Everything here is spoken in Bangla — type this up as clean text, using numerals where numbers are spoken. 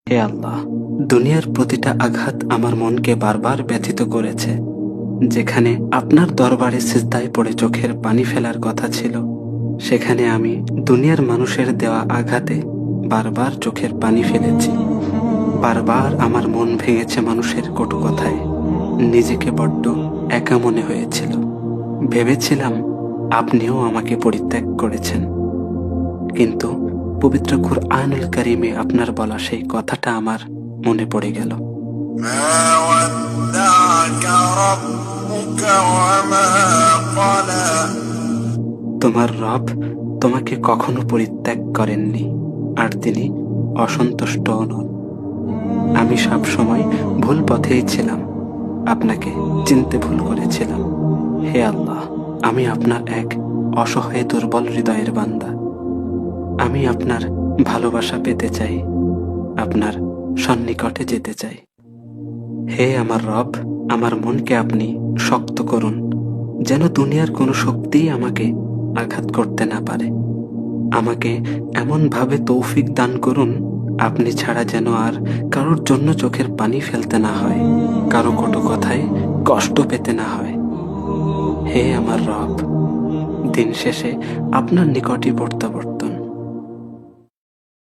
হে আল্লাহ, দুনিয়ার প্রতিটা আঘাত আমার মনকে বারবার ব্যথিত করেছে। যেখানে আপনার দরবারে সিজদায় পড়ে চোখের পানি ফেলার কথা ছিল, সেখানে আমি দুনিয়ার মানুষের দেওয়া আঘাতে বারবার চোখের পানি ফেলেছি। বারবার আমার মন ভেঙেছে মানুষের কটু কথায়। নিজেকে বড্ড একা মনে হয়েছিল। ভেবেছিলাম আপনিও আমাকে পরিত্যাগ করেছেন। কিন্তু পবিত্র কুরআনুল কারীমে আপনার বলা সেই কথাটা আমার মনে পড়ে গেল। ما ودعك ربك وما قلى তোমার রব তোমাকে কখনো পরিত্যাগ করেননি, আর তিনি অসন্তুষ্টও নন। আমি সব সময় ভুল পথেই ছিলাম, আপনাকে চিনতে ভুল করেছিলাম। হে আল্লাহ, আমি আপনার এক অসহায় দুর্বল হৃদয়ের বান্দা। আমি আপনার ভালোবাসা পেতে চাই, আপনার সন্নিকটে যেতে চাই। হে আমার রব, আমার মনকে আপনি শক্ত করুন, যেন দুনিয়ার কোনো শক্তিই আমাকে আঘাত করতে না পারে। আমাকে এমনভাবে তৌফিক দান করুন, আপনি ছাড়া যেন আর কারোর জন্য চোখের পানি ফেলতে না হয়, কারো কটু কথায় কষ্ট পেতে না হয়। হে আমার রব, দিন শেষে আপনার নিকটই প্রত্যাবর্তী।